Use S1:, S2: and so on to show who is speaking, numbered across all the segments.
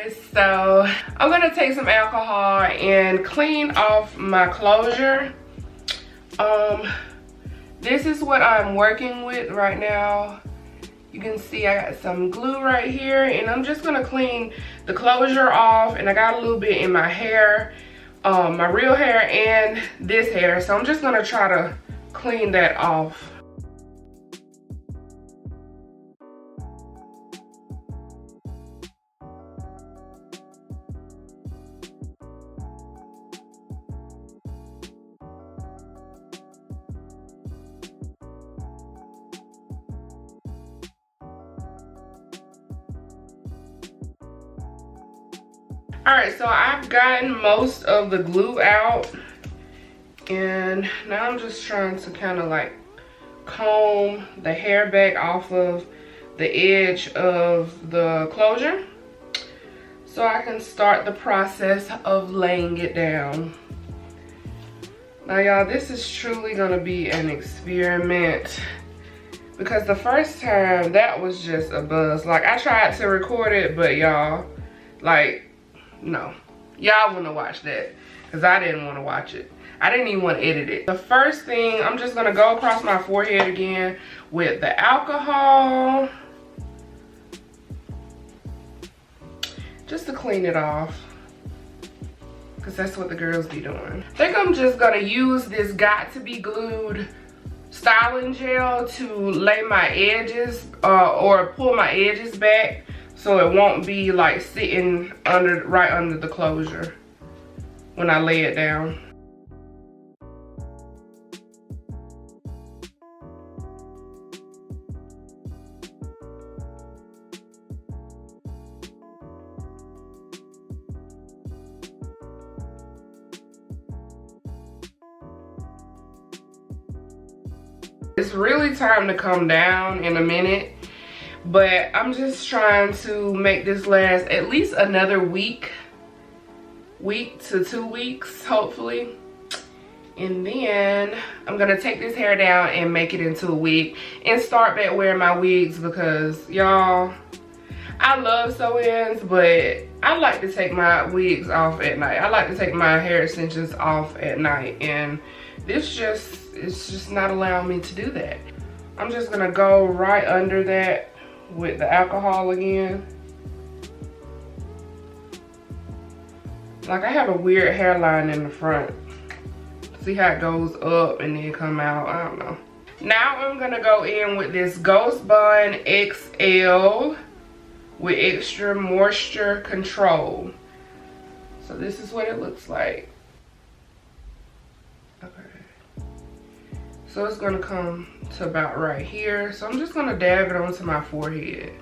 S1: guys, so I'm gonna take some alcohol and clean off my closure. This is what I'm working with right now. You can see I got some glue right here, and I'm just gonna clean the closure off, and I got a little bit in my hair, my real hair and this hair, so I'm just gonna try to clean that off. Alright, so I've gotten most of the glue out, and now I'm just trying to kind of like comb the hair back off of the edge of the closure so I can start the process of laying it down. Now y'all, this is truly gonna be an experiment, because the first time that was just a buzz. Like, I tried to record it, but y'all, like, no, y'all wouldn't watch that, because I didn't want to watch it. I didn't even want to edit it. The first thing, I'm just gonna go across my forehead again with the alcohol, just to clean it off, because that's what the girls be doing. I think I'm just gonna use this GotToBe Glued Styling Gel to lay my edges, or pull my edges back, so it won't be like sitting right under the closure when I lay it down. It's really time to come down in a minute, but I'm just trying to make this last at least another week to 2 weeks, hopefully. And then I'm gonna take this hair down and make it into a wig and start back wearing my wigs, because y'all, I love sew-ins, but I like to take my wigs off at night. I like to take my hair extensions off at night, and it's just not allowing me to do that. I'm just gonna go right under that with the alcohol again. Like, I have a weird hairline in the front. See how it goes up and then come out? I don't know. Now I'm gonna go in with this GhostBondXL with extra moisture control. So this is what it looks like. Okay. So it's gonna come to about right here. So I'm just gonna dab it onto my forehead.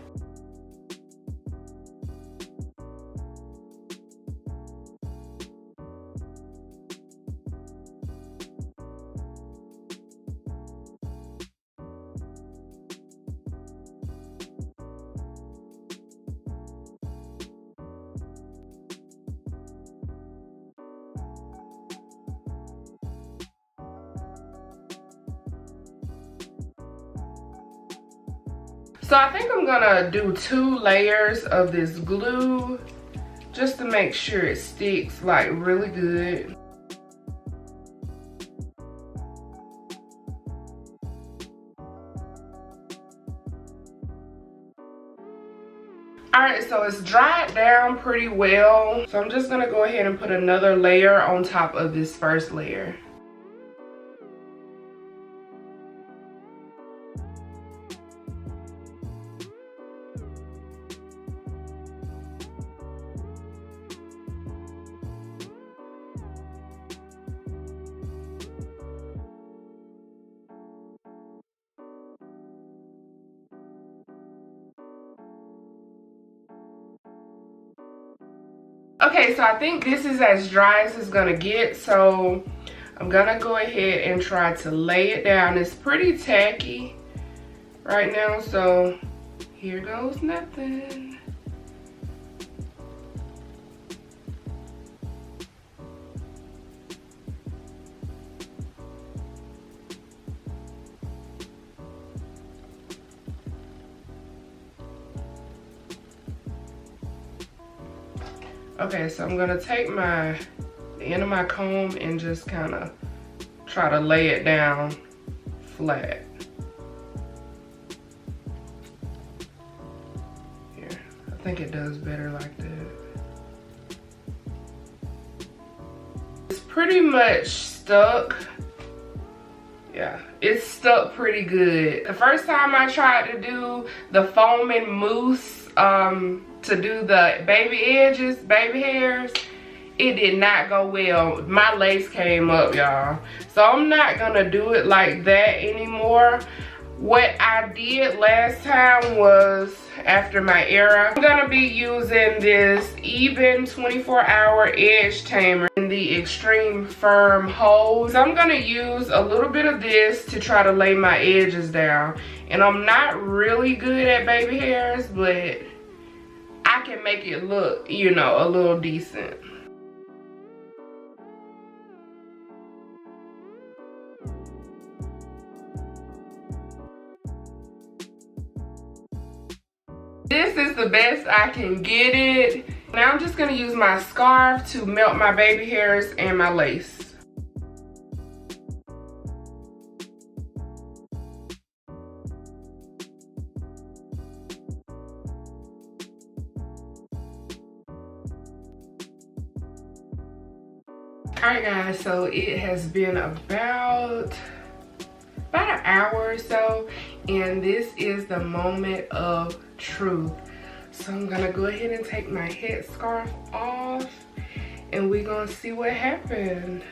S1: So I think I'm gonna do 2 layers of this glue just to make sure it sticks like really good. Alright, so it's dried down pretty well. So I'm just gonna go ahead and put another layer on top of this first layer. Okay, so I think this is as dry as it's gonna get, so I'm gonna go ahead and try to lay it down. It's pretty tacky right now, so here goes nothing. Okay, so I'm gonna take the end of my comb and just kind of try to lay it down flat. Here, I think it does better like that. It's pretty much stuck. Yeah, it's stuck pretty good. The first time I tried to do the foaming mousse to do the baby edges, baby hairs, it did not go well. My lace came up, y'all. So I'm not gonna do it like that anymore. What I did last time was, after my era, I'm gonna be using this Ebin 24-hour edge tamer in the extreme firm hold. So I'm gonna use a little bit of this to try to lay my edges down. And I'm not really good at baby hairs, but I can make it look, you know, a little decent. This is the best I can get it. Now I'm just gonna use my scarf to melt my baby hairs and my lace. Alright guys, so it has been about an hour or so, and this is the moment of truth. So I'm gonna go ahead and take my headscarf off and we're gonna see what happened.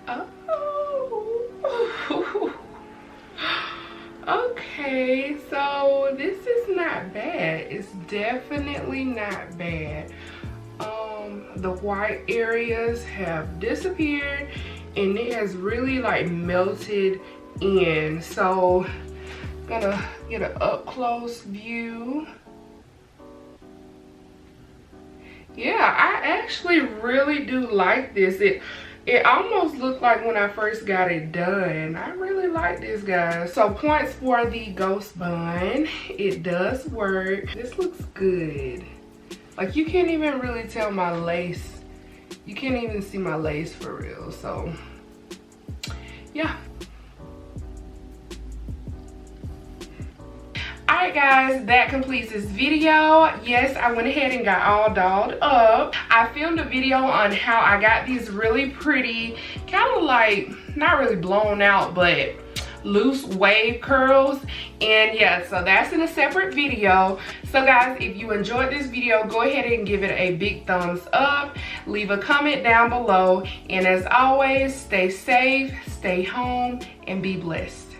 S1: Oh. Okay, so this is not bad. It's definitely not bad. The white areas have disappeared and it has really like melted in. So I'm gonna get an up close view. Yeah, I actually really do like this. It almost looked like when I first got it done. I really like this, guys. So points for the Ghost Bond. It does work. This looks good. Like, you can't even really tell my lace. You can't even see my lace for real. So yeah. Alright guys, that completes this video. Yes, I went ahead and got all dolled up. I filmed a video on how I got these really pretty, kind of like, not really blown out, but loose wave curls. And yeah, so that's in a separate video. So guys, if you enjoyed this video, go ahead and give it a big thumbs up. Leave a comment down below. And as always, stay safe, stay home, and be blessed.